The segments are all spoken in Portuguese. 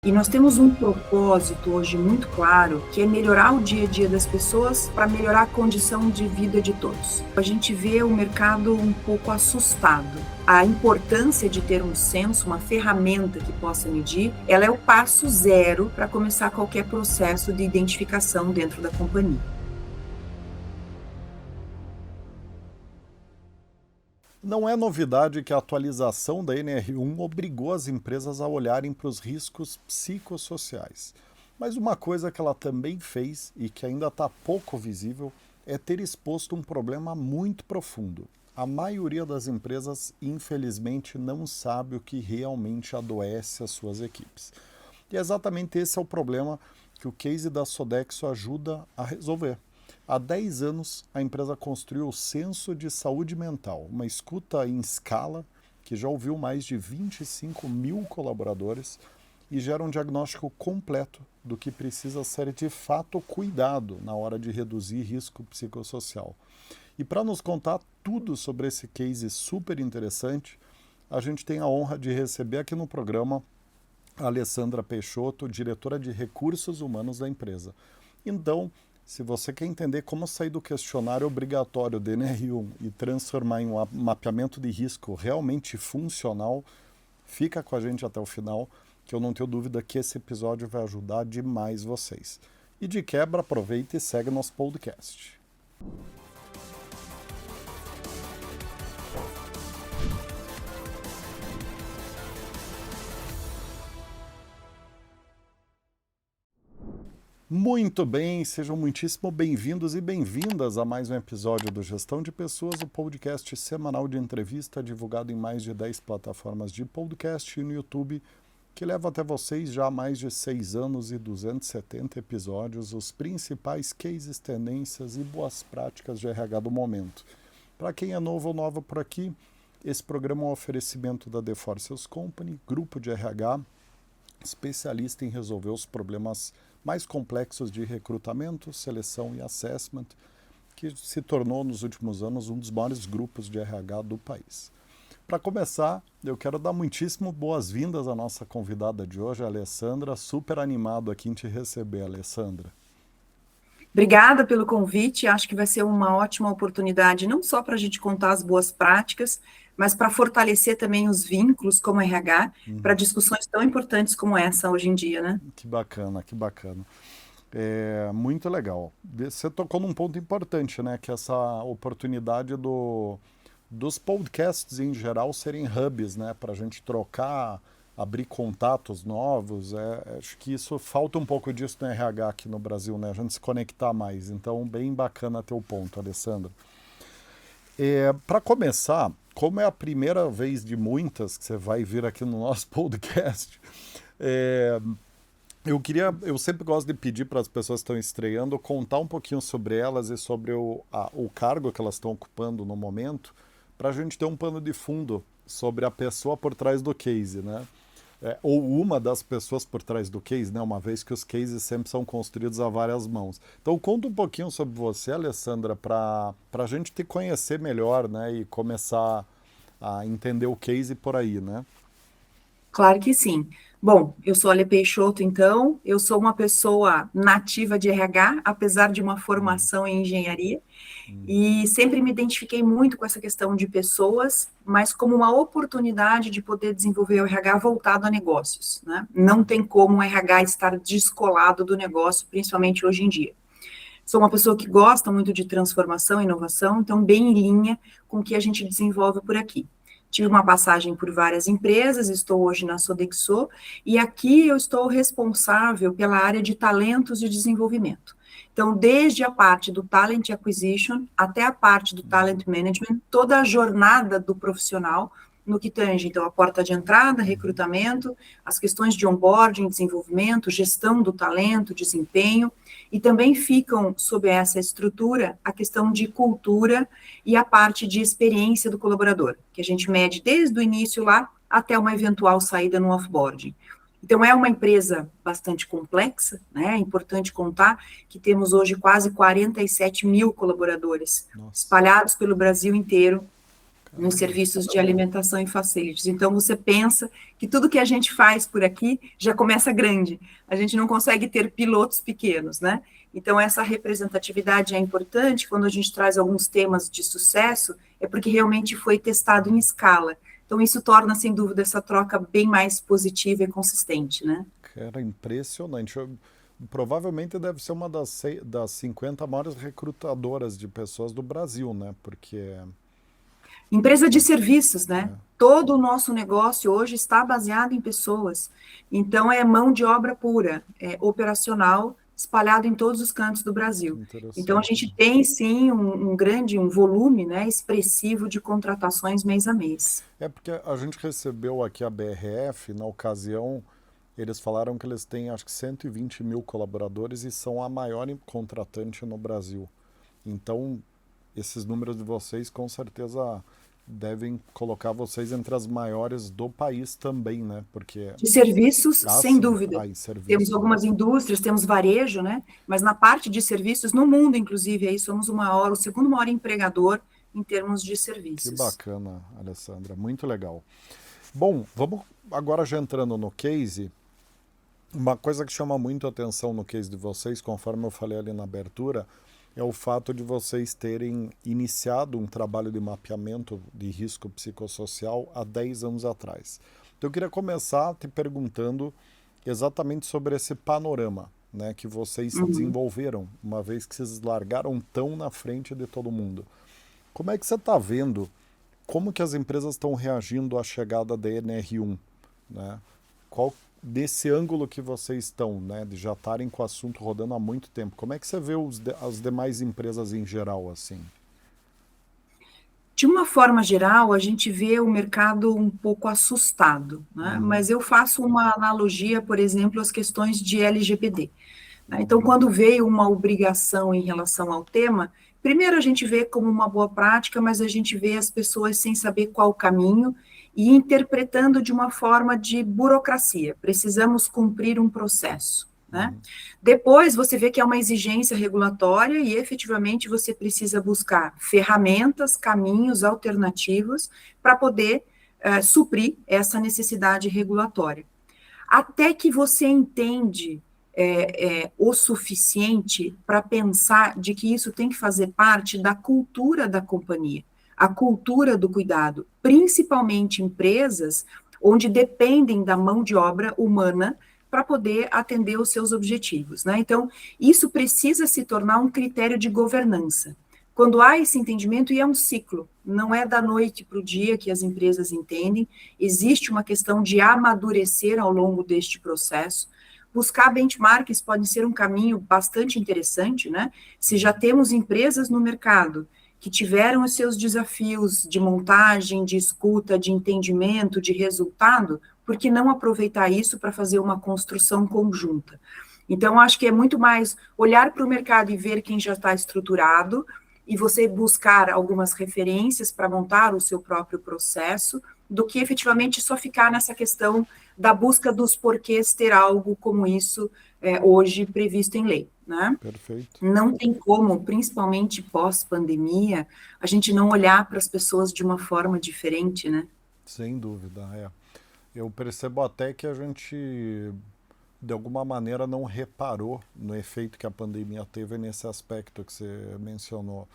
E nós temos um propósito hoje muito claro, que é melhorar o dia a dia das pessoas para melhorar a condição de vida de todos. A gente vê o mercado um pouco assustado. A importância de ter um censo, uma ferramenta que possa medir, ela é o passo zero para começar qualquer processo de identificação dentro da companhia. Não é novidade que a atualização da NR1 obrigou as empresas a olharem para os riscos psicossociais. Mas uma coisa que ela também fez e que ainda está pouco visível é ter exposto um problema muito profundo. A maioria das empresas, infelizmente, não sabe o que realmente adoece as suas equipes. E exatamente esse é o problema que o case da Sodexo ajuda a resolver. Há 10 anos, a empresa construiu o Censo de Saúde Mental, uma escuta em escala que já ouviu mais de 25 mil colaboradores e gera um diagnóstico completo do que precisa ser de fato cuidado na hora de reduzir risco psicossocial. E para nos contar tudo sobre esse case super interessante, a gente tem a honra de receber aqui no programa a Alessandra Peixoto, diretora de Recursos Humanos da empresa. Então, se você quer entender como sair do questionário obrigatório do NR1 e transformar em um mapeamento de risco realmente funcional, fica com a gente até o final, que eu não tenho dúvida que esse episódio vai ajudar demais vocês. E de quebra, aproveita e segue nosso podcast. Muito bem, sejam muitíssimo bem-vindos e bem-vindas a mais um episódio do Gestão de Pessoas, o podcast semanal de entrevista divulgado em mais de 10 plataformas de podcast e no YouTube, que leva até vocês já há mais de 6 anos e 270 episódios, os principais cases, tendências e boas práticas de RH do momento. Para quem é novo ou nova por aqui, esse programa é um oferecimento da The Forces Company, grupo de RH, especialista em resolver os problemas mais complexos de recrutamento, seleção e assessment, que se tornou nos últimos anos um dos maiores grupos de RH do país. Para começar, eu quero dar muitíssimo boas-vindas à nossa convidada de hoje, a Alessandra, super animado aqui em te receber, Alessandra. Obrigada pelo convite, acho que vai ser uma ótima oportunidade, não só para a gente contar as boas práticas, mas para fortalecer também os vínculos como RH, para discussões tão importantes como essa hoje em dia, né? Que bacana, que bacana. É muito legal. Você tocou num ponto importante, né? Que é essa oportunidade dos podcasts em geral serem hubs, né? Para a gente trocar, abrir contatos novos. Acho que isso falta um pouco disso no RH aqui no Brasil, né? A gente se conectar mais. Então, bem bacana teu ponto, Alessandra. Para começar, como é a primeira vez de muitas que você vai vir aqui no nosso podcast, é, eu sempre gosto de pedir para as pessoas que estão estreando contar um pouquinho sobre elas e sobre o cargo que elas estão ocupando no momento, para a gente ter um pano de fundo sobre a pessoa por trás do case, né? Ou uma das pessoas por trás do case, né? Uma vez que os cases sempre são construídos a várias mãos. Então conta um pouquinho sobre você, Alessandra, para a gente te conhecer melhor, né? E começar a entender o case por aí, né? Claro que sim. Bom, eu sou a Ale Peixoto, então, eu sou uma pessoa nativa de RH, apesar de uma Hum, formação em engenharia, hum, e sempre me identifiquei muito com essa questão de pessoas, mas como uma oportunidade de poder desenvolver o RH voltado a negócios, né? Não tem como o RH estar descolado do negócio, principalmente hoje em dia. Sou uma pessoa que gosta muito de transformação e inovação, então bem em linha com o que a gente desenvolve por aqui. Tive uma passagem por várias empresas, estou hoje na Sodexo, e aqui eu estou responsável pela área de talentos e desenvolvimento. Então, desde a parte do Talent Acquisition até a parte do Talent Management, toda a jornada do profissional no que tange, então, a porta de entrada, recrutamento, as questões de onboarding, desenvolvimento, gestão do talento, desempenho, e também ficam sob essa estrutura a questão de cultura e a parte de experiência do colaborador, que a gente mede desde o início lá até uma eventual saída no offboarding. Então, é uma empresa bastante complexa, né? É importante contar que temos hoje quase 47 mil colaboradores nossa. espalhados pelo Brasil inteiro, nos Caramba. serviços de alimentação e facilities. Então, você pensa que tudo que a gente faz por aqui já começa grande. A gente não consegue ter pilotos pequenos, né? Então, essa representatividade é importante quando a gente traz alguns temas de sucesso, é porque realmente foi testado em escala. Então, isso torna, sem dúvida, essa troca bem mais positiva e consistente, né? Era impressionante. Provavelmente deve ser uma das 50 maiores recrutadoras de pessoas do Brasil, né? Porque Empresa de serviços, né? é Todo o nosso negócio hoje está baseado em pessoas. Então, é mão de obra pura, é operacional, espalhado em todos os cantos do que Brasil. Então, a interessante. gente tem, sim, um volume, né, expressivo de contratações mês a mês. É porque a gente recebeu aqui a BRF, na ocasião, eles falaram que eles têm acho que 120 mil colaboradores e são a maior contratante no Brasil. Então, esses números de vocês com certeza devem colocar vocês entre as maiores do país também, né? Porque, De serviços, sem sim, dúvida. em Temos serviço, né? algumas indústrias, temos varejo, né? Mas na parte de serviços, no mundo, inclusive, aí somos o segundo maior empregador em termos de Que serviços. bacana, Alessandra, muito legal. Bom, vamos agora já entrando no case. Uma coisa que chama muito a atenção no case de vocês, conforme eu falei ali na abertura, é o fato de vocês terem iniciado um trabalho de mapeamento de risco psicossocial há 10 anos atrás. Então eu queria começar te perguntando exatamente sobre esse panorama, né, que vocês Uhum. desenvolveram, uma vez que vocês largaram tão na frente de todo mundo. Como é que você está vendo como que as empresas estão reagindo à chegada da NR1, né? Qual desse ângulo que vocês estão, né, de já estarem com o assunto rodando há muito tempo, como é que você vê as demais empresas em geral assim? De uma forma geral, a gente vê o mercado um pouco assustado, né? Uhum, Mas eu faço uma analogia, por exemplo, às questões de LGPD, né? Então, quando veio uma obrigação em relação ao tema, primeiro a gente vê como uma boa prática, mas a gente vê as pessoas sem saber qual o caminho e interpretando de uma forma de burocracia. Precisamos cumprir um processo, né? uhum, Depois você vê que é uma exigência regulatória e efetivamente você precisa buscar ferramentas, caminhos alternativos para poder suprir essa necessidade regulatória. Até que você entende o suficiente para pensar de que isso tem que fazer parte da cultura da companhia, a cultura do cuidado, principalmente empresas onde dependem da mão de obra humana para poder atender os seus objetivos, né? Então, isso precisa se tornar um critério de governança. Quando há esse entendimento, e é um ciclo, não é da noite para o dia que as empresas entendem, existe uma questão de amadurecer ao longo deste processo. Buscar benchmarks pode ser um caminho bastante interessante, né? Se já temos empresas no mercado que tiveram os seus desafios de montagem, de escuta, de entendimento, de resultado, por que não aproveitar isso para fazer uma construção conjunta? Então, acho que é muito mais olhar para o mercado e ver quem já está estruturado, e você buscar algumas referências para montar o seu próprio processo, do que efetivamente só ficar nessa questão da busca dos porquês ter algo como isso hoje previsto em lei, né? perfeito. Não tem como, principalmente pós-pandemia, a gente não olhar para as pessoas de uma forma diferente, né? Sem dúvida, é. Eu percebo até que a gente, de alguma maneira, não reparou no efeito que a pandemia teve nesse aspecto que você mencionou,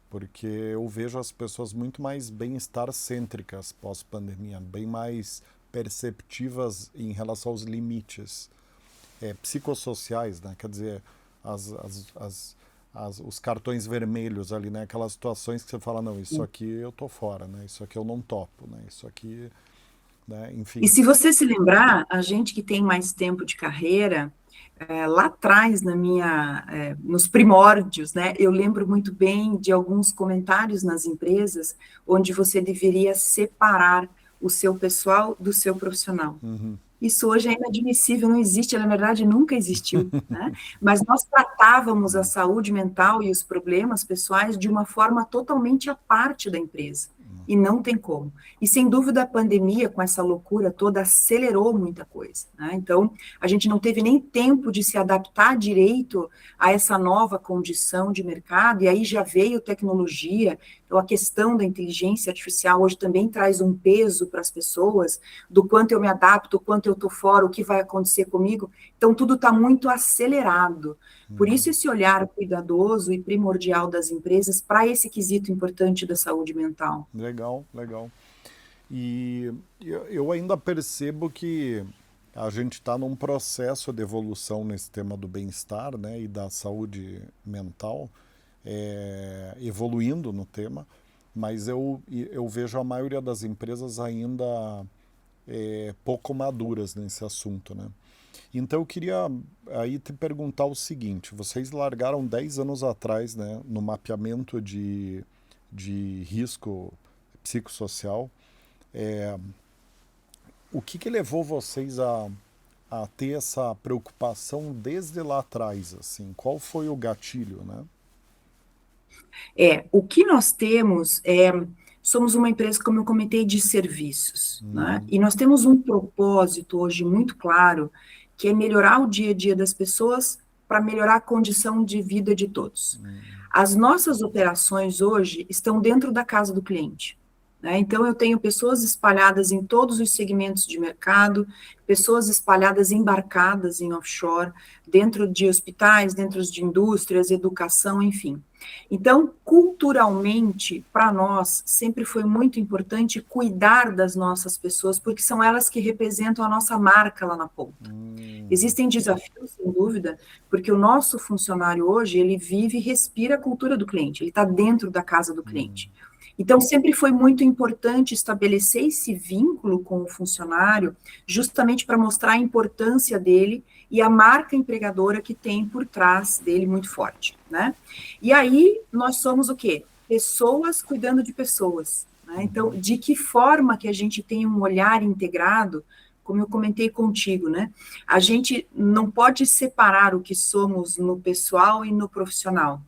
porque eu vejo as pessoas muito mais bem-estar cêntricas pós-pandemia, bem mais perceptivas em relação aos limites psicossociais, né? Quer dizer, as, as, as, os cartões vermelhos ali, né? Aquelas situações que você fala, não, isso aqui eu tô fora, né? Isso aqui eu não topo, né? Isso aqui, né? E Enfim. se você se lembrar, a gente que tem mais tempo de carreira, lá atrás, nos primórdios, né, eu lembro muito bem de alguns comentários nas empresas onde você deveria separar o seu pessoal do seu profissional. Uhum, Isso hoje é inadmissível, não existe, na verdade nunca existiu, né? Mas nós tratávamos a saúde mental e os problemas pessoais de uma forma totalmente à parte da empresa, e não tem como. E sem dúvida a pandemia, com essa loucura toda, acelerou muita coisa, né? Então, a gente não teve nem tempo de se adaptar direito a essa nova condição de mercado, e aí já veio tecnologia, Então, a questão da inteligência artificial hoje também traz um peso para as pessoas, do quanto eu me adapto, o quanto eu estou fora, o que vai acontecer comigo. Então, tudo está muito acelerado. Por isso, esse olhar cuidadoso e primordial das empresas para esse quesito importante da saúde mental. Legal, legal. E eu ainda percebo que a gente está num processo de evolução nesse tema do bem-estar, né, e da saúde mental, evoluindo no tema, mas eu vejo a maioria das empresas ainda pouco maduras nesse assunto, né? Então eu queria aí te perguntar o seguinte: vocês largaram 10 anos atrás, né, no mapeamento de risco psicossocial. O que levou vocês a ter essa preocupação desde lá atrás, assim? Qual foi o gatilho, né? O que nós temos somos uma empresa, como eu comentei, de serviços, né? E nós temos um propósito hoje muito claro, que é melhorar o dia a dia das pessoas para melhorar a condição de vida de todos. As nossas operações hoje estão dentro da casa do cliente, né? Então, eu tenho pessoas espalhadas em todos os segmentos de mercado, pessoas espalhadas, embarcadas em offshore, dentro de hospitais, dentro de indústrias, educação, enfim. Então, culturalmente, para nós, sempre foi muito importante cuidar das nossas pessoas, porque são elas que representam a nossa marca lá na ponta. Existem desafios, sem dúvida, porque o nosso funcionário hoje, ele vive e respira a cultura do cliente, ele está dentro da casa do cliente. Então, sempre foi muito importante estabelecer esse vínculo com o funcionário, justamente para mostrar a importância dele e a marca empregadora que tem por trás dele muito forte, né? E aí, nós somos o quê? Pessoas cuidando de pessoas, né? Então, de que forma que a gente tem um olhar integrado, como eu comentei contigo, né? A gente não pode separar o que somos no pessoal e no profissional.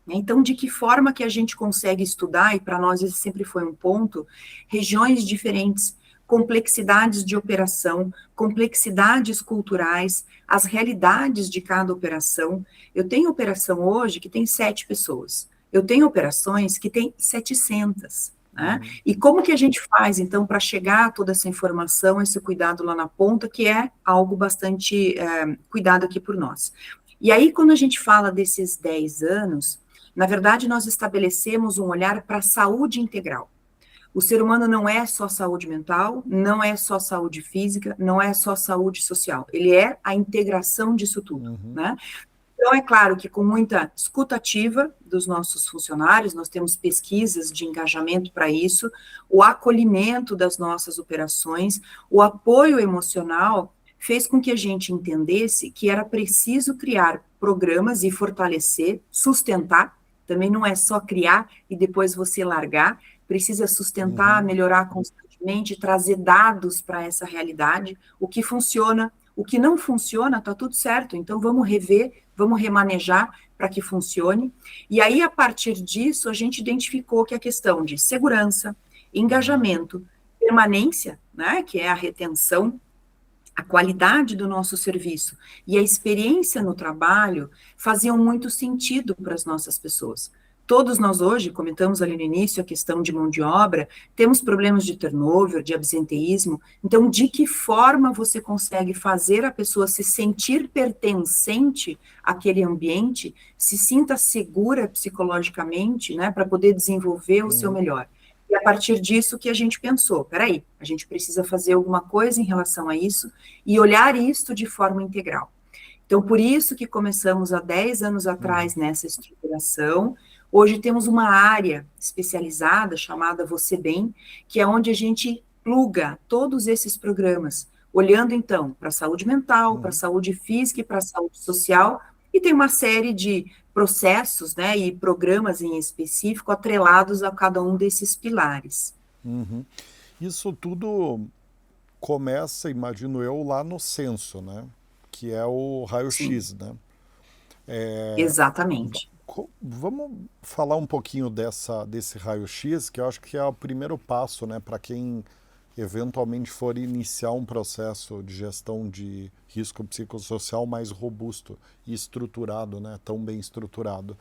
Então, de que forma que a gente consegue estudar, e para nós esse sempre foi um ponto, regiões diferentes, complexidades de operação, complexidades culturais, as realidades de cada operação. Eu tenho operação hoje que tem 7 pessoas, eu tenho operações que tem 700, né? E como que a gente faz, então, para chegar a toda essa informação, esse cuidado lá na ponta, que é algo bastante cuidado aqui por nós. E aí, quando a gente fala desses 10 anos, na verdade, nós estabelecemos um olhar para a saúde integral. O ser humano não é só saúde mental, não é só saúde física, não é só saúde social. Ele é a integração disso tudo, né? Então, é claro que com muita escuta ativa dos nossos funcionários, nós temos pesquisas de engajamento para isso, o acolhimento das nossas operações, o apoio emocional, fez com que a gente entendesse que era preciso criar programas e fortalecer, sustentar. Também não é só criar e depois você largar, precisa sustentar, melhorar constantemente, trazer dados para essa realidade, o que funciona, o que não funciona, está tudo certo, então vamos rever, vamos remanejar para que funcione. E aí, a partir disso, a gente identificou que a questão de segurança, engajamento, permanência, né, que é a retenção, a qualidade do nosso serviço e a experiência no trabalho faziam muito sentido para as nossas pessoas. Todos nós hoje, comentamos ali no início a questão de mão de obra, temos problemas de turnover, de absenteísmo, então de que forma você consegue fazer a pessoa se sentir pertencente àquele ambiente, se sinta segura psicologicamente, né, para poder desenvolver o seu melhor. E a partir disso que a gente pensou, peraí, a gente precisa fazer alguma coisa em relação a isso e olhar isso de forma integral. Então, por isso que começamos há 10 anos atrás nessa estruturação. Hoje temos uma área especializada chamada Você Bem, que é onde a gente pluga todos esses programas, olhando então para a saúde mental, para a saúde física e para a saúde social, e tem uma série de processos, né, e programas em específico atrelados a cada um desses pilares. Isso tudo começa, imagino eu, lá no censo, né? Que é o raio-x, né? Exatamente. Vamos falar um pouquinho desse raio-x, que eu acho que é o primeiro passo, né, para quem eventualmente for iniciar um processo de gestão de risco psicossocial mais robusto e estruturado, né, tão bem estruturado.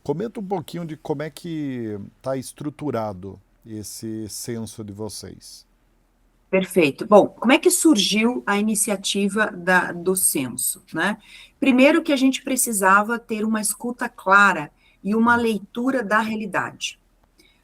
Comenta um pouquinho de como é que está estruturado esse censo de vocês. Perfeito. Bom, como é que surgiu a iniciativa do censo, né? Primeiro que a gente precisava ter uma escuta clara e uma leitura da realidade.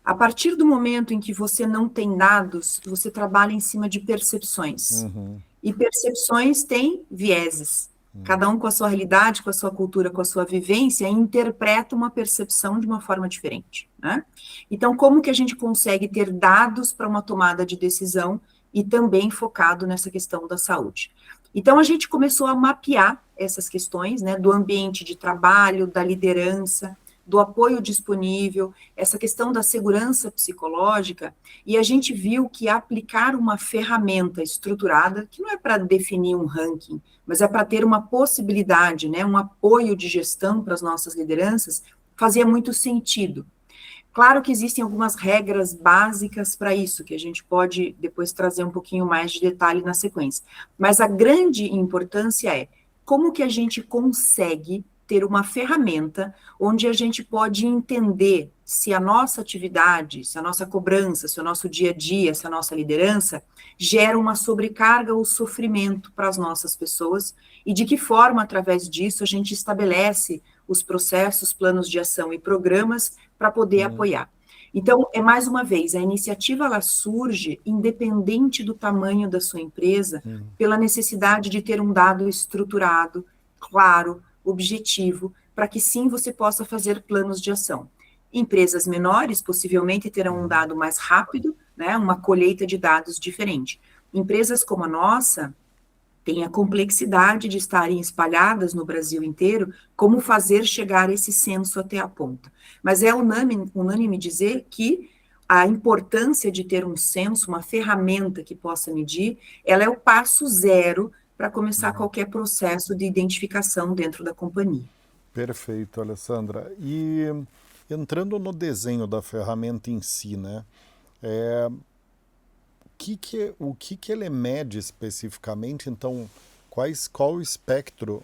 A partir do momento em que você não tem dados, você trabalha em cima de percepções. Uhum. E percepções têm vieses. Cada um com a sua realidade, com a sua cultura, com a sua vivência, interpreta uma percepção de uma forma diferente, né? Então, como que a gente consegue ter dados para uma tomada de decisão e também focado nessa questão da saúde? Então, a gente começou a mapear essas questões, né, do ambiente de trabalho, da liderança, do apoio disponível, essa questão da segurança psicológica, e a gente viu que aplicar uma ferramenta estruturada, que não é para definir um ranking, mas é para ter uma possibilidade, né, um apoio de gestão para as nossas lideranças, fazia muito sentido. Claro que existem algumas regras básicas para isso, que a gente pode depois trazer um pouquinho mais de detalhe na sequência. Mas a grande importância é como que a gente consegue ter uma ferramenta onde a gente pode entender se a nossa atividade, se a nossa cobrança, se o nosso dia a dia, se a nossa liderança gera uma sobrecarga ou sofrimento para as nossas pessoas e de que forma, através disso, a gente estabelece os processos, planos de ação e programas para poder apoiar. Então, é mais uma vez, a iniciativa ela surge independente do tamanho da sua empresa, pela necessidade de ter um dado estruturado, claro, objetivo, para que sim você possa fazer planos de ação. Empresas menores possivelmente terão um dado mais rápido, né, uma colheita de dados diferente. Empresas como a nossa têm a complexidade de estarem espalhadas no Brasil inteiro, como fazer chegar esse censo até a ponta. Mas é unânime dizer que a importância de ter um censo, uma ferramenta que possa medir, ela é o passo zero para começar qualquer processo de identificação dentro da companhia. Perfeito, Alessandra. E entrando no desenho da ferramenta em si, né? O que ele mede especificamente? Então, qual o espectro,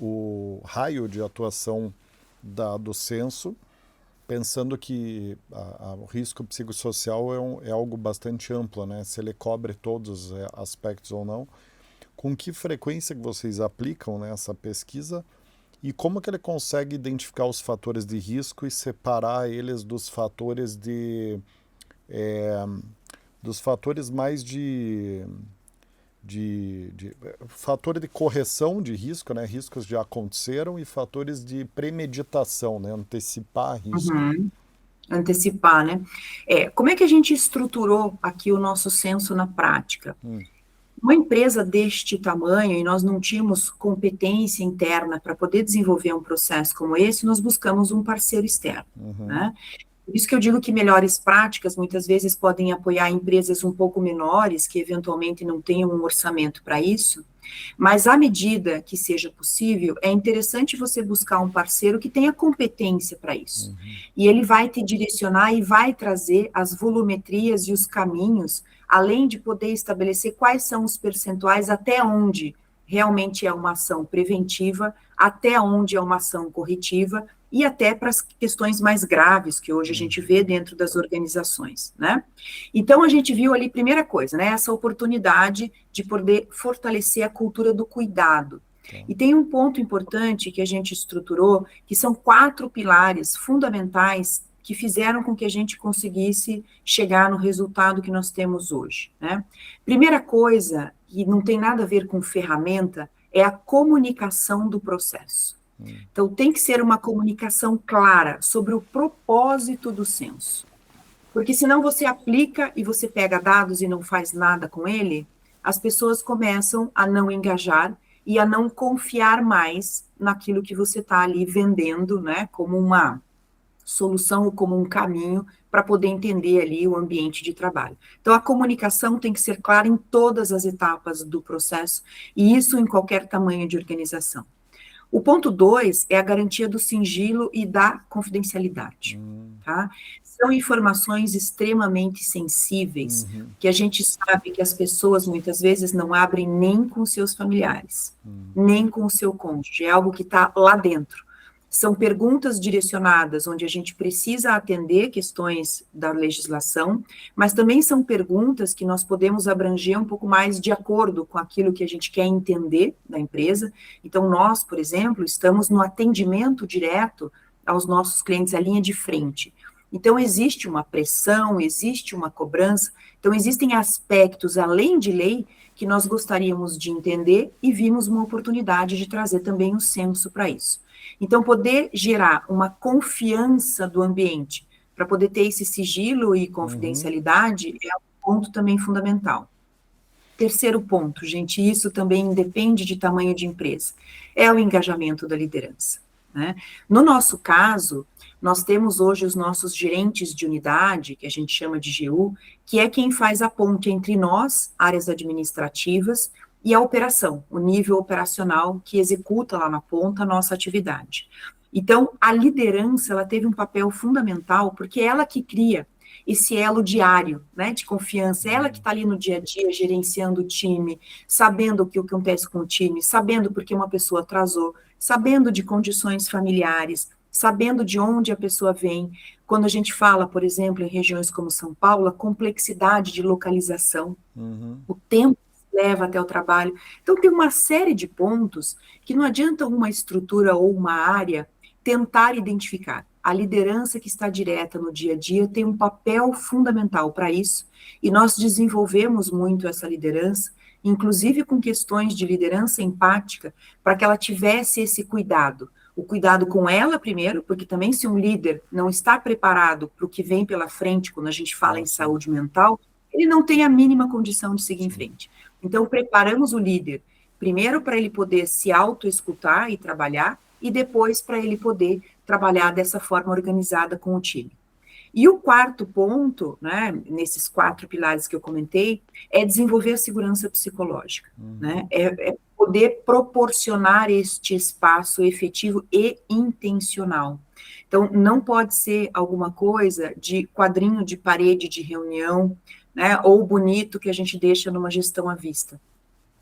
o raio de atuação do censo, pensando que o risco psicossocial é algo bastante amplo, né? Se ele cobre todos os aspectos ou não. Com que frequência que vocês aplicam nessa pesquisa e como que ele consegue identificar os fatores de risco e separar eles dos fatores dos fatores mais fator de correção de risco, né? Riscos já aconteceram e fatores de premeditação, né? Antecipar risco. Antecipar, né? Como é que a gente estruturou aqui o nosso censo na prática? Uma empresa deste tamanho, e nós não tínhamos competência interna para poder desenvolver um processo como esse, nós buscamos um parceiro externo, né? Por isso que eu digo que melhores práticas, muitas vezes, podem apoiar empresas um pouco menores, que eventualmente não tenham um orçamento para isso, mas à medida que seja possível, é interessante você buscar um parceiro que tenha competência para isso. E ele vai te direcionar e vai trazer as volumetrias e os caminhos, além de poder estabelecer quais são os percentuais, até onde realmente é uma ação preventiva, até onde é uma ação corretiva, e até para as questões mais graves que hoje a gente vê dentro das organizações, né? Então, a gente viu ali, primeira coisa, né, essa oportunidade de poder fortalecer a cultura do cuidado. E tem um ponto importante que a gente estruturou, que são 4 pilares fundamentais que fizeram com que a gente conseguisse chegar no resultado que nós temos hoje, né? Primeira coisa, e não tem nada a ver com ferramenta, é a comunicação do processo. Então, tem que ser uma comunicação clara sobre o propósito do censo. Porque senão você aplica e você pega dados e não faz nada com ele, as pessoas começam a não engajar e a não confiar mais naquilo que você está ali vendendo, né, como uma solução ou como um caminho para poder entender ali o ambiente de trabalho. Então, a comunicação tem que ser clara em todas as etapas do processo, e isso em qualquer tamanho de organização. O ponto 2 é a garantia do sigilo e da confidencialidade, tá? São informações extremamente sensíveis, que a gente sabe que as pessoas muitas vezes não abrem nem com seus familiares, nem com o seu cônjuge, é algo que está lá dentro. São perguntas direcionadas onde a gente precisa atender questões da legislação, mas também são perguntas que nós podemos abranger um pouco mais de acordo com aquilo que a gente quer entender da empresa. Então, nós, por exemplo, estamos no atendimento direto aos nossos clientes, à linha de frente. Então, existe uma pressão, existe uma cobrança, então existem aspectos, além de lei, que nós gostaríamos de entender e vimos uma oportunidade de trazer também o censo para isso. Então, poder gerar uma confiança do ambiente, para poder ter esse sigilo e confidencialidade, é um ponto também fundamental. Terceiro ponto, gente, isso também depende de tamanho de empresa, é o engajamento da liderança, né? No nosso caso, nós temos hoje os nossos gerentes de unidade, que a gente chama de GU, que é quem faz a ponte entre nós, áreas administrativas, e a operação, o nível operacional que executa lá na ponta a nossa atividade. Então, a liderança, ela teve um papel fundamental, porque é ela que cria esse elo diário, né, de confiança, é ela que está ali no dia a dia, gerenciando o time, sabendo o que acontece com o time, sabendo porque uma pessoa atrasou, sabendo de condições familiares, sabendo de onde a pessoa vem. Quando a gente fala, por exemplo, em regiões como São Paulo, a complexidade de localização, o tempo que leva até o trabalho. Então, tem uma série de pontos que não adianta uma estrutura ou uma área tentar identificar. A liderança que está direta no dia a dia tem um papel fundamental para isso, e nós desenvolvemos muito essa liderança, inclusive com questões de liderança empática, para que ela tivesse esse cuidado. O cuidado com ela primeiro, porque também se um líder não está preparado para o que vem pela frente, quando a gente fala em saúde mental, ele não tem a mínima condição de seguir em frente. Então, preparamos o líder, primeiro para ele poder se autoescutar e trabalhar, e depois para ele poder trabalhar dessa forma organizada com o time. E o quarto ponto, né, nesses 4 pilares que eu comentei, é desenvolver a segurança psicológica, né, é poder proporcionar este espaço efetivo e intencional. Então, não pode ser alguma coisa de quadrinho de parede de reunião, né, ou bonito que a gente deixa numa gestão à vista.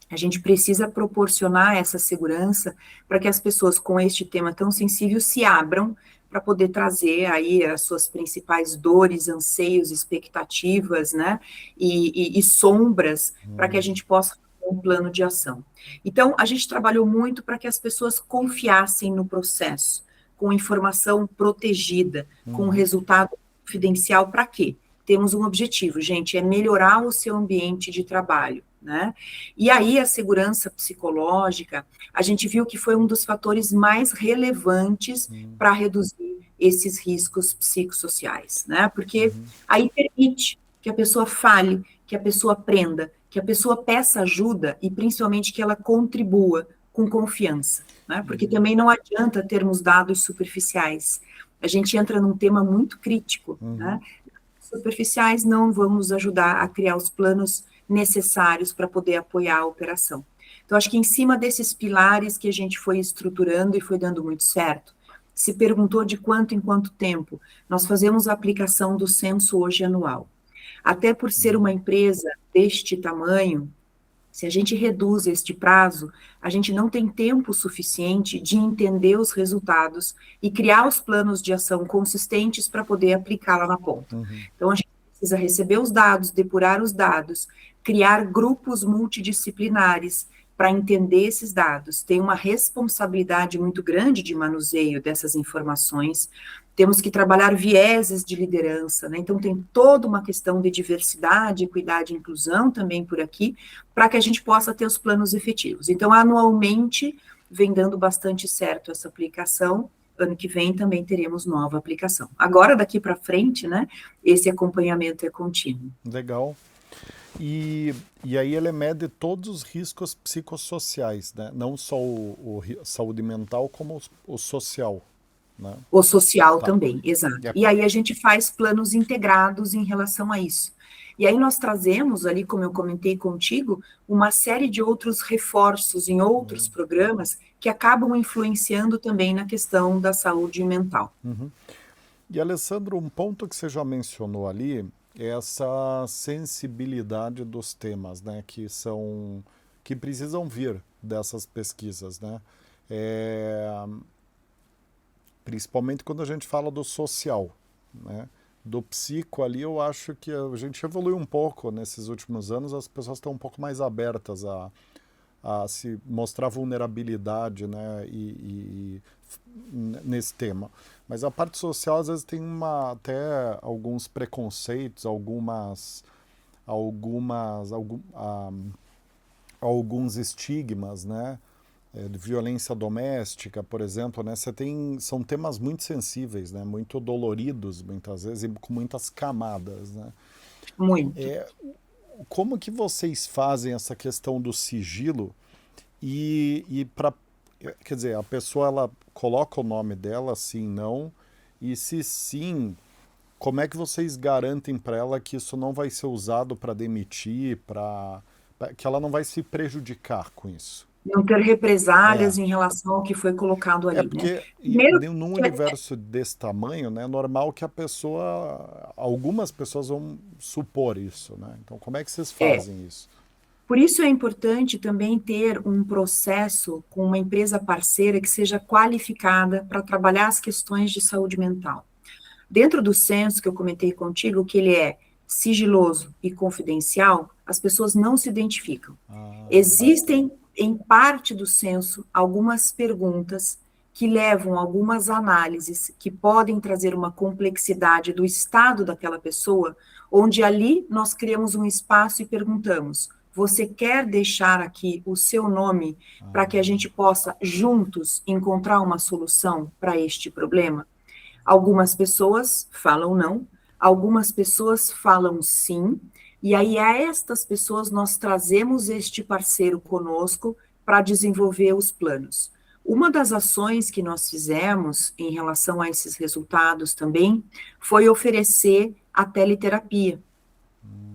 A gente precisa proporcionar essa segurança para que as pessoas com este tema tão sensível se abram para poder trazer aí as suas principais dores, anseios, expectativas, né, e sombras, para que a gente possa fazer um plano de ação. Então, a gente trabalhou muito para que as pessoas confiassem no processo, com informação protegida, com resultado confidencial, para quê? Temos um objetivo, gente, é melhorar o seu ambiente de trabalho, né? E aí a segurança psicológica, a gente viu que foi um dos fatores mais relevantes para reduzir esses riscos psicossociais, né? Porque aí permite que a pessoa fale, que a pessoa aprenda, que a pessoa peça ajuda e principalmente que ela contribua com confiança, né? Porque também não adianta termos dados superficiais. A gente entra num tema muito crítico, né? Superficiais não vão nos ajudar a criar os planos necessários para poder apoiar a operação. Então, acho que em cima desses pilares que a gente foi estruturando e foi dando muito certo, se perguntou de quanto em quanto tempo, nós fazemos a aplicação do censo hoje anual. Até por ser uma empresa deste tamanho, se a gente reduz este prazo, a gente não tem tempo suficiente de entender os resultados e criar os planos de ação consistentes para poder aplicar lá na ponta. Então, a gente precisa receber os dados, depurar os dados, criar grupos multidisciplinares para entender esses dados. Tem uma responsabilidade muito grande de manuseio dessas informações. Temos que trabalhar vieses de liderança, né? Então, tem toda uma questão de diversidade, equidade e inclusão também por aqui, para que a gente possa ter os planos efetivos. Então, anualmente, vem dando bastante certo essa aplicação. Ano que vem também teremos nova aplicação. Agora, daqui para frente, né, esse acompanhamento é contínuo. Legal. E aí ele mede todos os riscos psicossociais, né? Não só o saúde mental, como o social. Né? O social também, exato. E aí a gente faz planos integrados em relação a isso. E aí nós trazemos ali, como eu comentei contigo, uma série de outros reforços em outros programas que acabam influenciando também na questão da saúde mental. E, Alessandro, um ponto que você já mencionou ali é essa sensibilidade dos temas, né, que precisam vir dessas pesquisas, né? principalmente quando a gente fala do social, né? Do psico ali, eu acho que a gente evoluiu um pouco nesses últimos anos, as pessoas estão um pouco mais abertas a se mostrar vulnerabilidade, né, nesse tema. Mas a parte social, às vezes, tem até alguns preconceitos, alguns estigmas, né, de violência doméstica, por exemplo, né, são temas muito sensíveis, né, muito doloridos, muitas vezes, e com muitas camadas, né. Muito. Como que vocês fazem essa questão do sigilo quer dizer, a pessoa ela coloca o nome dela, sim, não, e se sim, como é que vocês garantem para ela que isso não vai ser usado para demitir, que ela não vai se prejudicar com isso? Não ter represálias É, em relação ao que foi colocado ali, né? porque Primeiro, num universo desse tamanho, né, é normal que algumas pessoas vão supor isso, né? Então, como é que vocês é, fazem isso? por isso é importante também ter um processo com uma empresa parceira que seja qualificada para trabalhar as questões de saúde mental. Dentro do censo que eu comentei contigo, que ele é sigiloso e confidencial, as pessoas não se identificam. Existem, em parte do censo, algumas perguntas que levam a algumas análises que podem trazer uma complexidade do estado daquela pessoa, onde ali nós criamos um espaço e perguntamos: você quer deixar aqui o seu nome para que a gente possa juntos encontrar uma solução para este problema? Algumas pessoas falam não, algumas pessoas falam sim, e aí a estas pessoas nós trazemos este parceiro conosco para desenvolver os planos. Uma das ações que nós fizemos em relação a esses resultados também foi oferecer a teleterapia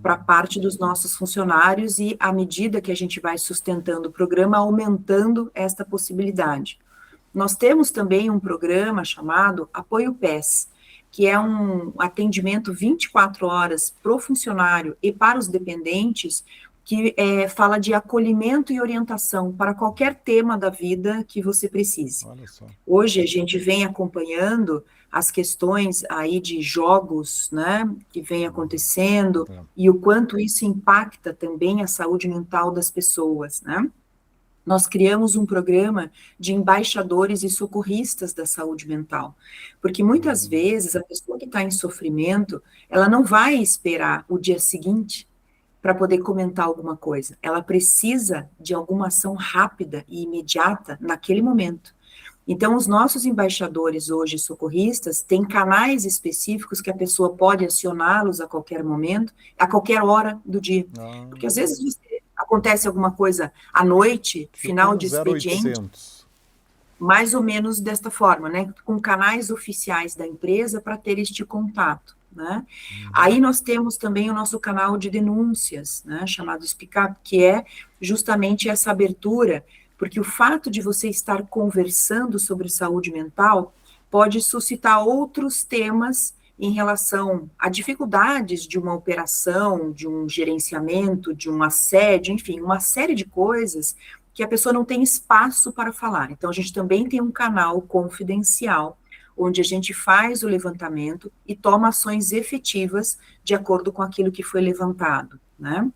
para parte dos nossos funcionários e, à medida que a gente vai sustentando o programa, aumentando esta possibilidade. Nós temos também um programa chamado Apoio PES, que é um atendimento 24 horas para o funcionário e para os dependentes, que fala de acolhimento e orientação para qualquer tema da vida que você precise. Olha só. Hoje a gente vem acompanhando as questões aí de jogos, né, que vem acontecendo, e o quanto isso impacta também a saúde mental das pessoas, né? Nós criamos um programa de embaixadores e socorristas da saúde mental, porque muitas vezes a pessoa que está em sofrimento, ela não vai esperar o dia seguinte para poder comentar alguma coisa, ela precisa de alguma ação rápida e imediata naquele momento. Então, os nossos embaixadores hoje, socorristas, têm canais específicos que a pessoa pode acioná-los a qualquer momento, a qualquer hora do dia. Porque às vezes acontece alguma coisa à noite, Tipo final um de expediente, 0800. mais ou menos desta forma, né? Com canais oficiais da empresa para ter este contato, né? Aí nós temos também o nosso canal de denúncias, né? Chamado Speak Up, que é justamente essa abertura, porque o fato de você estar conversando sobre saúde mental pode suscitar outros temas em relação a dificuldades de uma operação, de um gerenciamento, de um assédio, enfim, uma série de coisas que a pessoa não tem espaço para falar. Então, a gente também tem um canal confidencial, onde a gente faz o levantamento e toma ações efetivas de acordo com aquilo que foi levantado, né?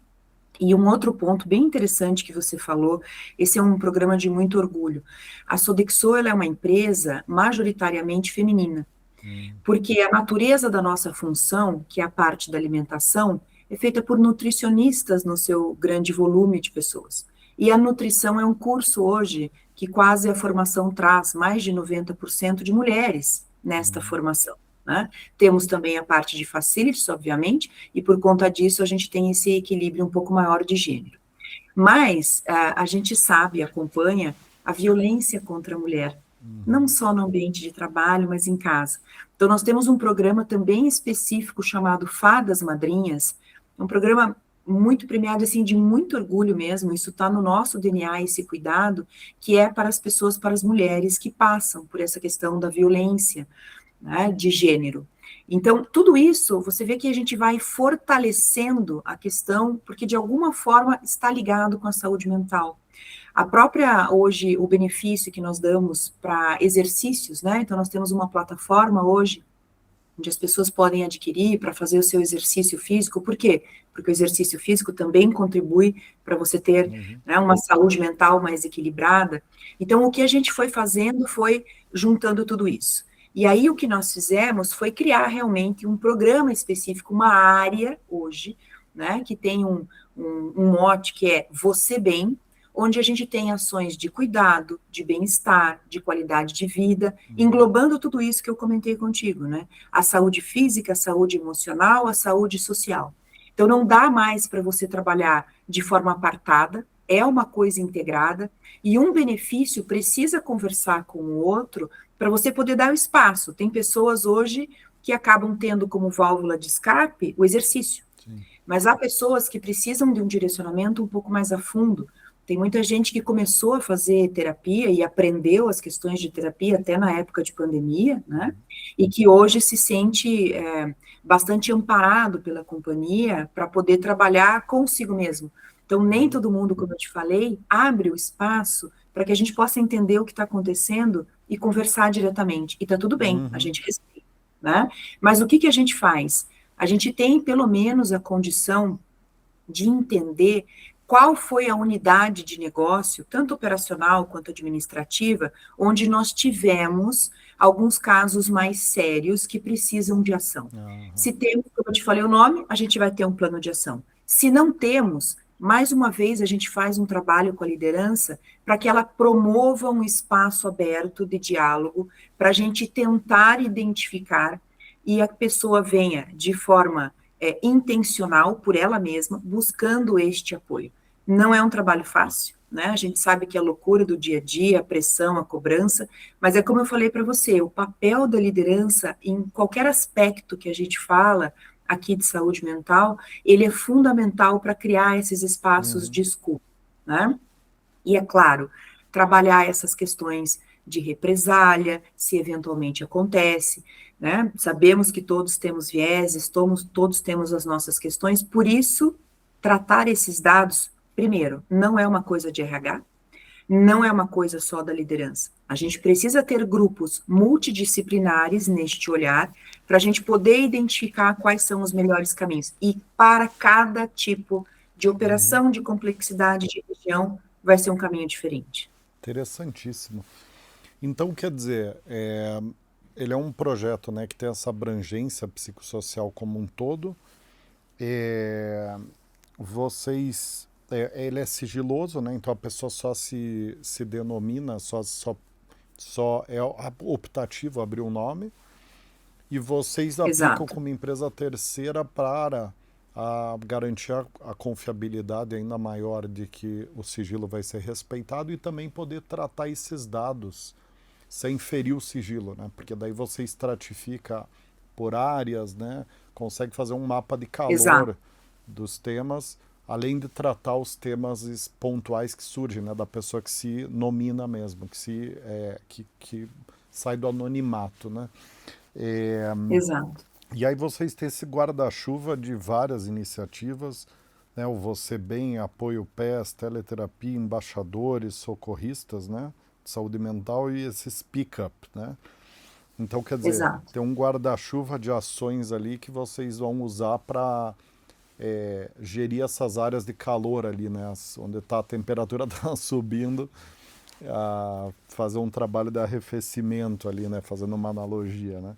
E um outro ponto bem interessante que você falou, esse é um programa de muito orgulho. A Sodexo, ela é uma empresa majoritariamente feminina, porque a natureza da nossa função, que é a parte da alimentação, é feita por nutricionistas no seu grande volume de pessoas. E a nutrição é um curso hoje que quase a formação traz mais de 90% de mulheres nesta formação. Né? Temos também a parte de facilities, obviamente, e por conta disso a gente tem esse equilíbrio um pouco maior de gênero. Mas a gente sabe, acompanha a violência contra a mulher, não só no ambiente de trabalho, mas em casa. Então, nós temos um programa também específico chamado Fadas Madrinhas, um programa muito premiado, assim, de muito orgulho mesmo, isso está no nosso DNA, esse cuidado, que é para as pessoas, para as mulheres que passam por essa questão da violência, né, de gênero. Então, tudo isso, você vê que a gente vai fortalecendo a questão, porque de alguma forma está ligado com a saúde mental. Hoje, o benefício que nós damos para exercícios, né? Então, nós temos uma plataforma hoje onde as pessoas podem adquirir para fazer o seu exercício físico. Por quê? Porque o exercício físico também contribui para você ter, né, uma saúde mental mais equilibrada. Então, o que a gente foi fazendo foi juntando tudo isso. E aí, o que nós fizemos foi criar realmente um programa específico, uma área hoje, né, que tem um mote que é Você Bem, onde a gente tem ações de cuidado, de bem-estar, de qualidade de vida, englobando tudo isso que eu comentei contigo, né? A saúde física, a saúde emocional, a saúde social. Então, não dá mais para você trabalhar de forma apartada, é uma coisa integrada, e um benefício precisa conversar com o outro para você poder dar o espaço. Tem pessoas hoje que acabam tendo como válvula de escape o exercício, mas há pessoas que precisam de um direcionamento um pouco mais a fundo. Tem muita gente que começou a fazer terapia e aprendeu as questões de terapia até na época de pandemia, né? E que hoje se sente bastante amparado pela companhia para poder trabalhar consigo mesmo. Então, nem todo mundo, como eu te falei, abre o espaço para que a gente possa entender o que está acontecendo e conversar diretamente. E está tudo bem, a gente respeita, né? Mas o que a gente faz? A gente tem, pelo menos, a condição de entender qual foi a unidade de negócio, tanto operacional quanto administrativa, onde nós tivemos alguns casos mais sérios que precisam de ação. Se temos, como eu te falei o nome, a gente vai ter um plano de ação. Se não temos, mais uma vez a gente faz um trabalho com a liderança para que ela promova um espaço aberto de diálogo, para a gente tentar identificar e a pessoa venha de forma intencional por ela mesma, buscando este apoio. Não é um trabalho fácil, né? A gente sabe que é a loucura do dia a dia, a pressão, a cobrança, mas é como eu falei para você, o papel da liderança em qualquer aspecto que a gente fala aqui de saúde mental, ele é fundamental para criar esses espaços de escuta, né? E é claro, trabalhar essas questões de represália, se eventualmente acontece, né? Sabemos que todos temos vieses, todos temos as nossas questões, por isso, tratar esses dados, primeiro, não é uma coisa de RH, não é uma coisa só da liderança. A gente precisa ter grupos multidisciplinares neste olhar, para a gente poder identificar quais são os melhores caminhos. E para cada tipo de operação, de complexidade, de região, vai ser um caminho diferente. Interessantíssimo. Então, quer dizer, ele é um projeto, né, que tem essa abrangência psicossocial como um todo. Ele é sigiloso, né? Então a pessoa só se denomina, só é optativo abrir um nome. E vocês aplicam como empresa terceira para garantir a confiabilidade ainda maior de que o sigilo vai ser respeitado e também poder tratar esses dados sem ferir o sigilo, né? Porque daí você estratifica por áreas, né? Consegue fazer um mapa de calor dos temas, além de tratar os temas pontuais que surgem, né? Da pessoa que se nomina mesmo, que sai do anonimato, né? Exato. E aí vocês têm esse guarda-chuva de várias iniciativas, né? O Você Bem, Apoio PES, Teleterapia, Embaixadores, Socorristas, né? Saúde mental e esse Speak Up, né? Então, quer dizer, tem um guarda-chuva de ações ali que vocês vão usar para gerir essas áreas de calor ali, né? Onde a temperatura está subindo, fazer um trabalho de arrefecimento ali, né? Fazendo uma analogia, né?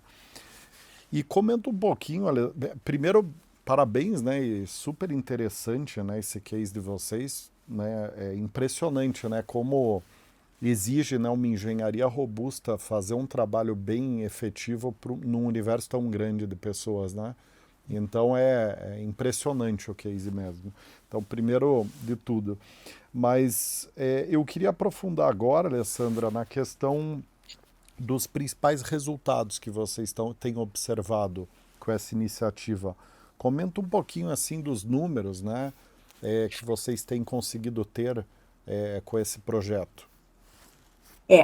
E comenta um pouquinho, olha, primeiro, parabéns, né? E super interessante, né? Esse case de vocês, né? É impressionante, né? Como exige, né, uma engenharia robusta fazer um trabalho bem efetivo num universo tão grande de pessoas, né? Então é impressionante o case mesmo. Então, primeiro de tudo. Mas eu queria aprofundar agora, Alessandra, na questão dos principais resultados que vocês têm observado com essa iniciativa. Comenta um pouquinho assim dos números, né, que vocês têm conseguido ter com esse projeto.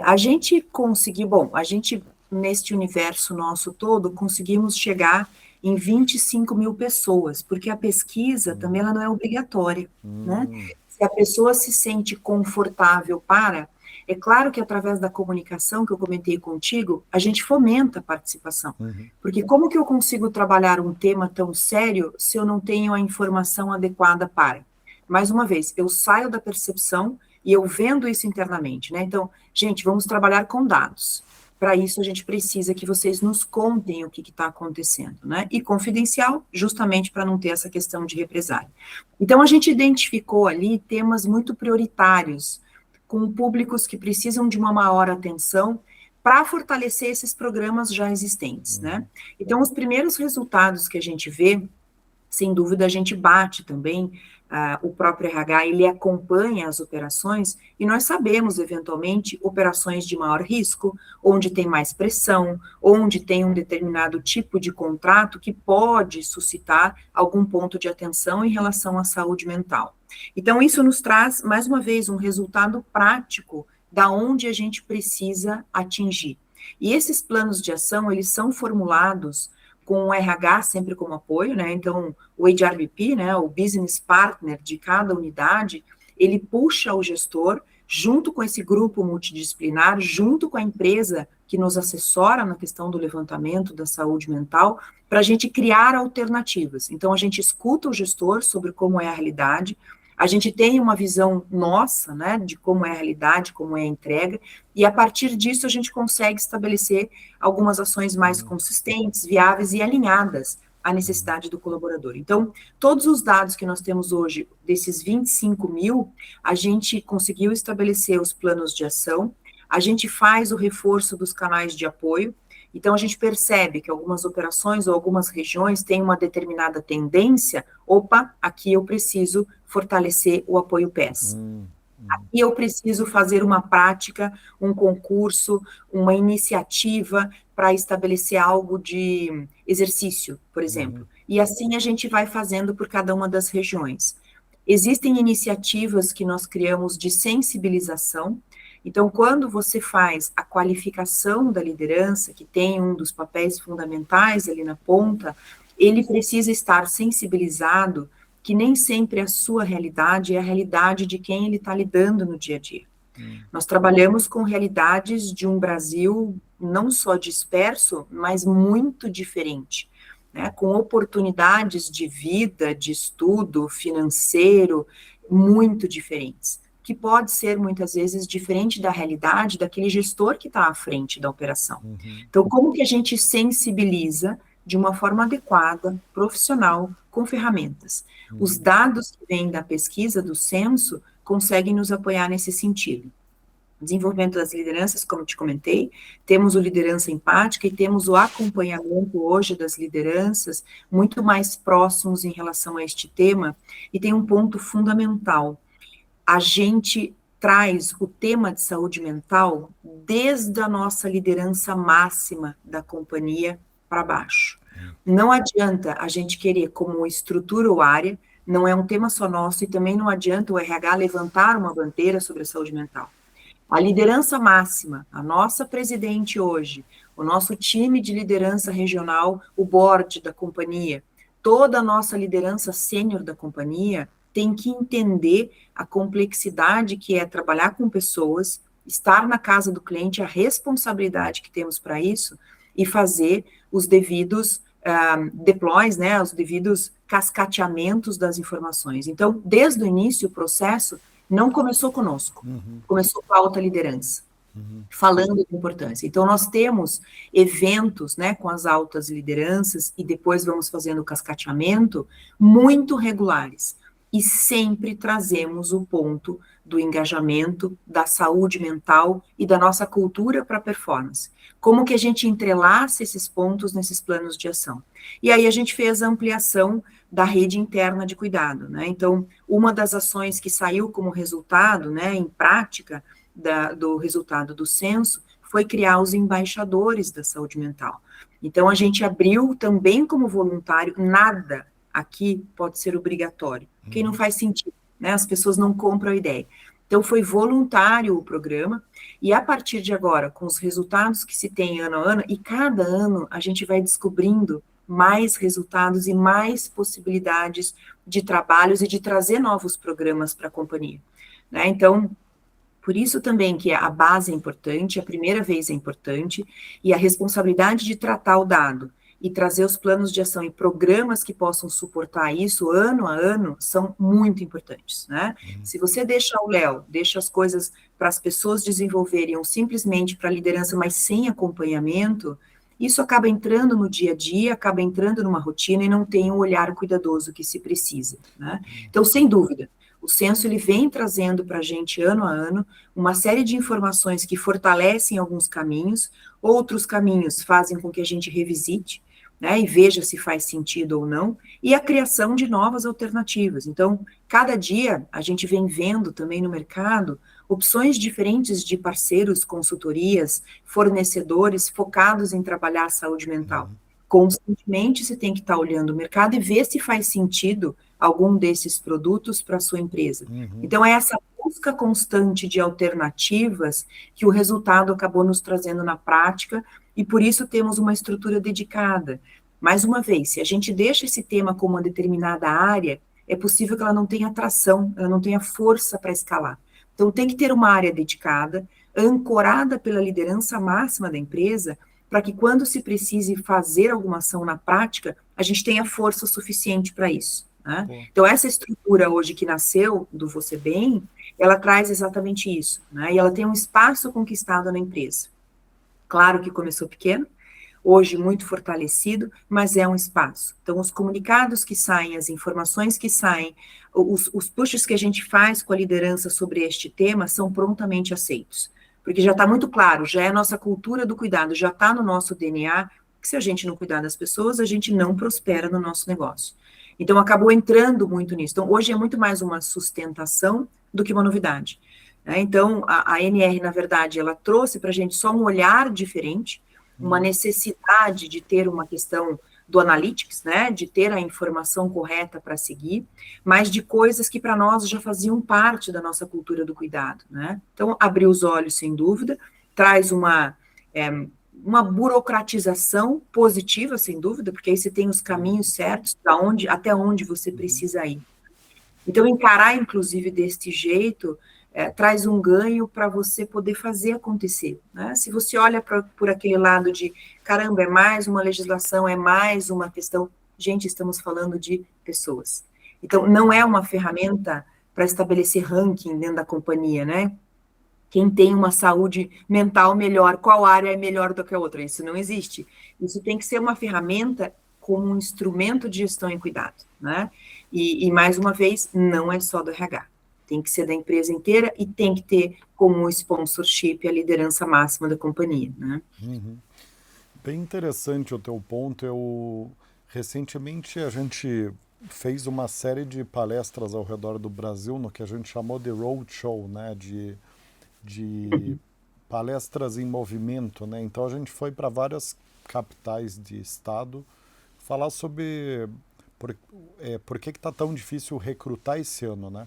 A gente conseguiu, a gente, neste universo nosso todo, conseguimos chegar em 25 mil pessoas, porque a pesquisa também ela não é obrigatória, né? Se se a pessoa se sente confortável para, é claro que através da comunicação que eu comentei contigo, a gente fomenta a participação. Porque como que eu consigo trabalhar um tema tão sério se eu não tenho a informação adequada para? Mais uma vez, eu saio da percepção e eu vendo isso internamente, né? Então, gente, vamos trabalhar com dados. Para isso, a gente precisa que vocês nos contem o que está acontecendo, né? E confidencial, justamente para não ter essa questão de represália. Então, a gente identificou ali temas muito prioritários, com públicos que precisam de uma maior atenção para fortalecer esses programas já existentes, né? Então, os primeiros resultados que a gente vê, sem dúvida, a gente bate também, o próprio RH, ele acompanha as operações, e nós sabemos, eventualmente, operações de maior risco, onde tem mais pressão, onde tem um determinado tipo de contrato que pode suscitar algum ponto de atenção em relação à saúde mental. Então, isso nos traz, mais uma vez, um resultado prático da onde a gente precisa atingir. E esses planos de ação, eles são formulados com o RH sempre como apoio, né? Então, o HRBP, né, o business partner de cada unidade, ele puxa o gestor junto com esse grupo multidisciplinar, junto com a empresa que nos assessora na questão do levantamento da saúde mental, para a gente criar alternativas. Então, a gente escuta o gestor sobre como é a realidade, a gente tem uma visão nossa, né, de como é a realidade, como é a entrega, e a partir disso a gente consegue estabelecer algumas ações mais consistentes, viáveis e alinhadas à necessidade do colaborador. Então, todos os dados que nós temos hoje, desses 25 mil, a gente conseguiu estabelecer os planos de ação, a gente faz o reforço dos canais de apoio. Então, a gente percebe que algumas operações ou algumas regiões têm uma determinada tendência, opa, aqui eu preciso fortalecer o apoio PES. Aqui eu preciso fazer uma prática, um concurso, uma iniciativa para estabelecer algo de exercício, por exemplo. E assim a gente vai fazendo por cada uma das regiões. Existem iniciativas que nós criamos de sensibilização. Então, quando você faz a qualificação da liderança, que tem um dos papéis fundamentais ali na ponta, ele precisa estar sensibilizado que nem sempre a sua realidade é a realidade de quem ele está lidando no dia a dia. Nós trabalhamos com realidades de um Brasil não só disperso, mas muito diferente, né, com oportunidades de vida, de estudo, financeiro, muito diferentes, que pode ser, muitas vezes, diferente da realidade daquele gestor que está à frente da operação. Então, como que a gente sensibiliza de uma forma adequada, profissional, com ferramentas? Os dados que vêm da pesquisa, do censo, conseguem nos apoiar nesse sentido. Desenvolvimento das lideranças, como te comentei, temos o liderança empática e temos o acompanhamento hoje das lideranças muito mais próximos em relação a este tema, e tem um ponto fundamental. A gente traz o tema de saúde mental desde a nossa liderança máxima da companhia para baixo. Não adianta a gente querer como estrutura ou área, não é um tema só nosso, e também não adianta o RH levantar uma bandeira sobre a saúde mental. A liderança máxima, a nossa presidente hoje, o nosso time de liderança regional, o board da companhia, toda a nossa liderança sênior da companhia tem que entender a complexidade que é trabalhar com pessoas, estar na casa do cliente, a responsabilidade que temos para isso, e fazer os devidos deploys, né, os devidos cascateamentos das informações. Então, desde o início, o processo não começou conosco, começou com a alta liderança, falando da importância. Então, nós temos eventos, né, com as altas lideranças, e depois vamos fazendo o cascateamento, muito regulares, e sempre trazemos o ponto do engajamento, da saúde mental e da nossa cultura para a performance. Como que a gente entrelaça esses pontos nesses planos de ação? E aí a gente fez a ampliação da rede interna de cuidado, né? Então, uma das ações que saiu como resultado, né, em prática, do resultado do censo, foi criar os embaixadores da saúde mental. Então, a gente abriu também como voluntário, nada aqui pode ser obrigatório, porque não faz sentido, né? As pessoas não compram a ideia. Então, foi voluntário o programa, e a partir de agora, com os resultados que se tem ano a ano, e cada ano a gente vai descobrindo mais resultados e mais possibilidades de trabalhos e de trazer novos programas para a companhia, né? Então, por isso também que a base é importante, a primeira vez é importante, e a responsabilidade de tratar o dado e trazer os planos de ação e programas que possam suportar isso ano a ano são muito importantes, né? Se você deixa o Léo, deixa as coisas para as pessoas desenvolverem ou simplesmente para a liderança, mas sem acompanhamento, isso acaba entrando no dia a dia, acaba entrando numa rotina e não tem o olhar cuidadoso que se precisa, né? Então, sem dúvida, o censo ele vem trazendo para a gente ano a ano uma série de informações que fortalecem alguns caminhos, outros caminhos fazem com que a gente revisite, né, e veja se faz sentido ou não, e a criação de novas alternativas. Então, cada dia a gente vem vendo também no mercado opções diferentes de parceiros, consultorias, fornecedores focados em trabalhar a saúde mental. Constantemente você tem que estar olhando o mercado e ver se faz sentido algum desses produtos para a sua empresa. Então, é essa busca constante de alternativas que o resultado acabou nos trazendo na prática, e por isso temos uma estrutura dedicada. Mais uma vez, se a gente deixa esse tema como uma determinada área, é possível que ela não tenha atração, ela não tenha força para escalar. Então, tem que ter uma área dedicada, ancorada pela liderança máxima da empresa, para que quando se precise fazer alguma ação na prática, a gente tenha força suficiente para isso, né? Então, essa estrutura hoje que nasceu do Você Bem, ela traz exatamente isso, né? E ela tem um espaço conquistado na empresa. Claro que começou pequeno, hoje muito fortalecido, mas é um espaço. Então, os comunicados que saem, as informações que saem, os pushes que a gente faz com a liderança sobre este tema são prontamente aceitos. Porque já está muito claro, já é a nossa cultura do cuidado, já está no nosso DNA, que se a gente não cuidar das pessoas, a gente não prospera no nosso negócio. Então, acabou entrando muito nisso. Então, hoje é muito mais uma sustentação do que uma novidade, né? Então, a NR, na verdade, ela trouxe para a gente só um olhar diferente, uma necessidade de ter uma questão do analytics, né, de ter a informação correta para seguir, mas de coisas que para nós já faziam parte da nossa cultura do cuidado, né? Então, abriu os olhos, sem dúvida, traz uma burocratização positiva, sem dúvida, porque aí você tem os caminhos certos até onde você precisa ir. Então, encarar, inclusive, deste jeito, traz um ganho para você poder fazer acontecer, né? Se você olha por aquele lado de, caramba, é mais uma legislação, é mais uma questão, gente, estamos falando de pessoas. Então, não é uma ferramenta para estabelecer ranking dentro da companhia, né? Quem tem uma saúde mental melhor, qual área é melhor do que a outra? Isso não existe. Isso tem que ser uma ferramenta como um instrumento de gestão e cuidado, né? E mais uma vez, não é só do RH. Tem que ser da empresa inteira e tem que ter como sponsorship a liderança máxima da companhia, né? Bem interessante o teu ponto. Recentemente a gente fez uma série de palestras ao redor do Brasil no que a gente chamou de roadshow, né? De palestras em movimento, né? Então a gente foi para várias capitais de estado falar sobre por que está tão difícil recrutar esse ano, né?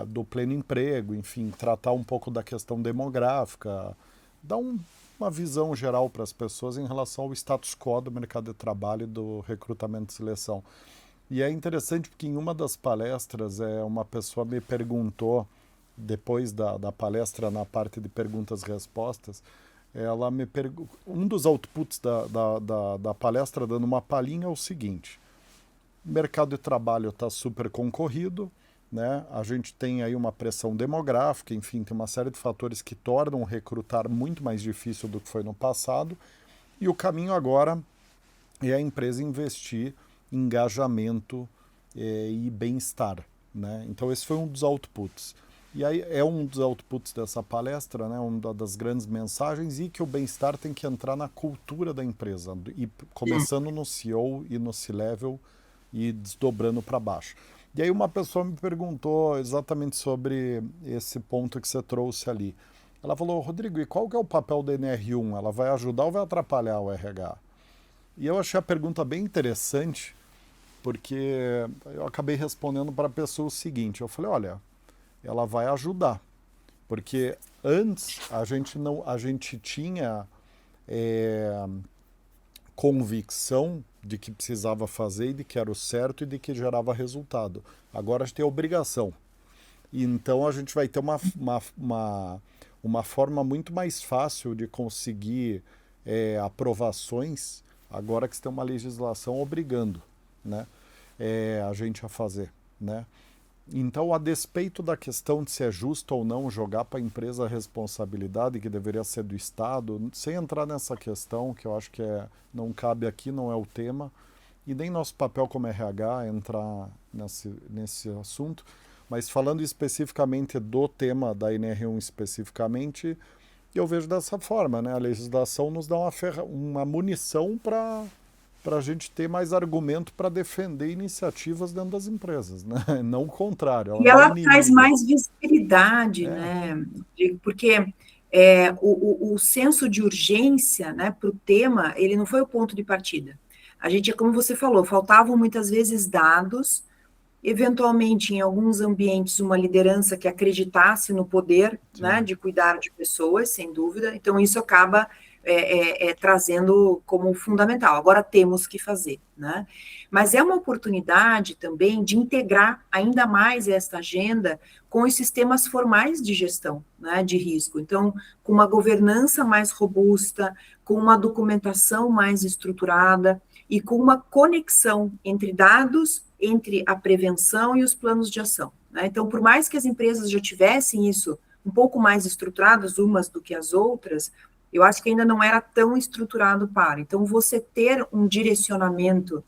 Do pleno emprego, enfim, tratar um pouco da questão demográfica, dar uma visão geral para as pessoas em relação ao status quo do mercado de trabalho e do recrutamento e seleção. E é interessante porque em uma das palestras uma pessoa me perguntou, depois da palestra na parte de perguntas e respostas, ela me um dos outputs da palestra, dando uma palhinha, é o seguinte: o mercado de trabalho está super concorrido, né? A gente tem aí uma pressão demográfica, enfim, tem uma série de fatores que tornam recrutar muito mais difícil do que foi no passado, e o caminho agora é a empresa investir em engajamento e bem-estar, né? Então esse foi um dos outputs. E aí é um dos outputs dessa palestra, né, uma das grandes mensagens, e que o bem-estar tem que entrar na cultura da empresa, e começando no CEO e no C-Level e desdobrando para baixo. E aí uma pessoa me perguntou exatamente sobre esse ponto que você trouxe ali. Ela falou: Rodrigo, e qual que é o papel da NR1? Ela vai ajudar ou vai atrapalhar o RH? E eu achei a pergunta bem interessante, porque eu acabei respondendo para a pessoa o seguinte: eu falei, olha, ela vai ajudar, porque antes a gente tinha convicção de que precisava fazer e de que era o certo e de que gerava resultado. Agora a gente tem a obrigação. Então a gente vai ter uma forma muito mais fácil de conseguir aprovações, agora que você tem uma legislação obrigando, né, a gente a fazer, né? Então, a despeito da questão de se é justo ou não jogar para a empresa a responsabilidade que deveria ser do Estado, sem entrar nessa questão, que eu acho que não cabe aqui, não é o tema, e nem nosso papel como RH entrar nesse assunto, mas falando especificamente do tema da NR1 especificamente, eu vejo dessa forma, né? A legislação nos dá uma munição para a gente ter mais argumento para defender iniciativas dentro das empresas, né? Não o contrário, ela E não é ela traz inimiga. mais visibilidade, É, né? Porque o senso de urgência, né, para o tema, ele não foi o ponto de partida. A gente, como você falou, faltavam muitas vezes dados, eventualmente, em alguns ambientes, uma liderança que acreditasse no poder, né, sim. de cuidar de pessoas, sem dúvida. Então, isso acaba trazendo como fundamental. Agora temos que fazer, né? Mas é uma oportunidade também de integrar ainda mais esta agenda com os sistemas formais de gestão, né, de risco. Então, com uma governança mais robusta, com uma documentação mais estruturada e com uma conexão entre dados, entre a prevenção e os planos de ação, né? Então, por mais que as empresas já tivessem isso um pouco mais estruturadas umas do que as outras, eu acho que ainda não era tão estruturado para. Então, você ter um direcionamento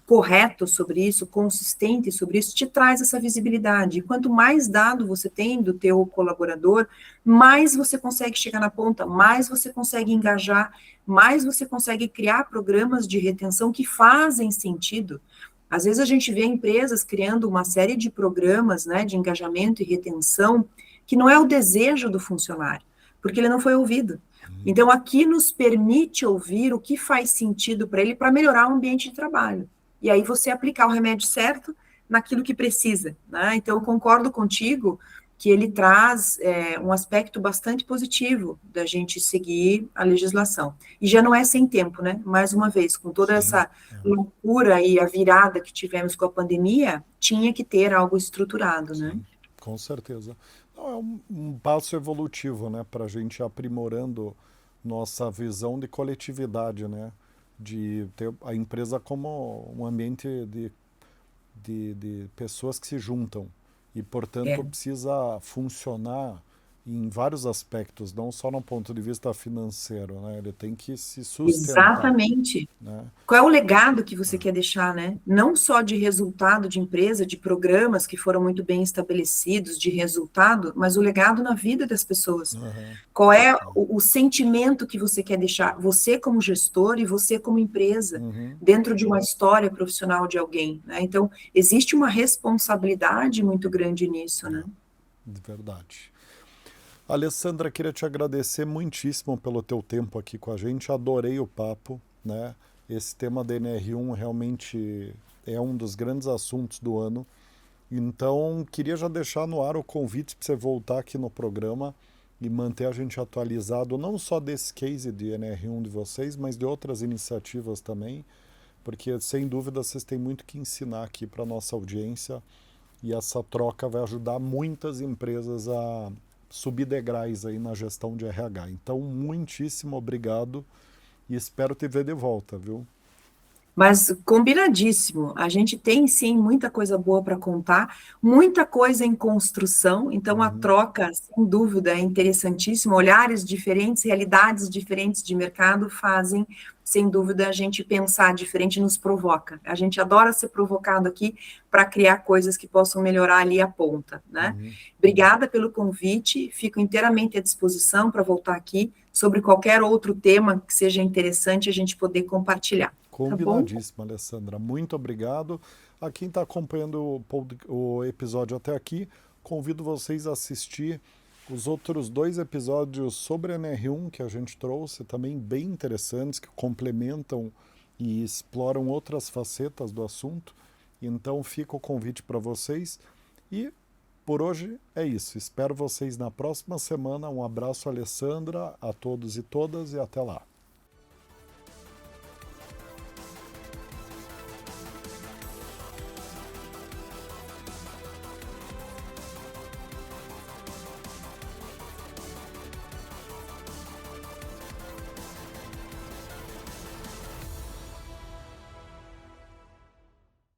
correto sobre isso, consistente sobre isso, te traz essa visibilidade. E quanto mais dado você tem do teu colaborador, mais você consegue chegar na ponta, mais você consegue engajar, mais você consegue criar programas de retenção que fazem sentido. Às vezes a gente vê empresas criando uma série de programas, né, de engajamento e retenção, que não é o desejo do funcionário, porque ele não foi ouvido. Então, aqui nos permite ouvir o que faz sentido para ele para melhorar o ambiente de trabalho. E aí você aplicar o remédio certo naquilo que precisa, né? Então, eu concordo contigo que ele traz um aspecto bastante positivo da gente seguir a legislação. E já não é sem tempo, né? Mais uma vez, com toda Sim, essa loucura e a virada que tivemos com a pandemia, tinha que ter algo estruturado, né? sim, com certeza. Não, é um passo evolutivo, né, para a gente ir aprimorando nossa visão de coletividade, né, de ter a empresa como um ambiente de pessoas que se juntam e, portanto, É. precisa funcionar em vários aspectos, não só no ponto de vista financeiro, né, ele tem que se sustentar, Exatamente. né. Qual é o legado que você quer deixar, né? Não só de resultado de empresa, de programas que foram muito bem estabelecidos, de resultado, mas o legado na vida das pessoas. Aham, Qual é o sentimento que você quer deixar, você como gestor e você como empresa, uhum, dentro de uma história profissional de alguém, né? Então, existe uma responsabilidade muito grande nisso, né? de verdade. Alessandra, queria te agradecer muitíssimo pelo teu tempo aqui com a gente. Adorei o papo, né? Esse tema da NR1 realmente é um dos grandes assuntos do ano. Então, queria já deixar no ar o convite para você voltar aqui no programa e manter a gente atualizado, não só desse case de NR1 de vocês, mas de outras iniciativas também, porque sem dúvida vocês têm muito que ensinar aqui para a nossa audiência e essa troca vai ajudar muitas empresas a subir degraus aí na gestão de RH. Então, muitíssimo obrigado e espero te ver de volta, viu? Mas combinadíssimo, a gente tem sim muita coisa boa para contar, muita coisa em construção, então a Uhum. troca, sem dúvida, é interessantíssima. Olhares diferentes, realidades diferentes de mercado fazem, sem dúvida, a gente pensar diferente, nos provoca. A gente adora ser provocado aqui para criar coisas que possam melhorar ali a ponta, né? Uhum. Obrigada pelo convite, fico inteiramente à disposição para voltar aqui sobre qualquer outro tema que seja interessante a gente poder compartilhar. Tá bom? Combinadíssimo, Alessandra. Muito obrigado. A quem está acompanhando o episódio até aqui, convido vocês a assistir os outros 2 episódios sobre a NR1 que a gente trouxe, também bem interessantes, que complementam e exploram outras facetas do assunto. Então fica o convite para vocês. E por hoje é isso. Espero vocês na próxima semana. Um abraço, Alessandra, a todos e todas, e até lá.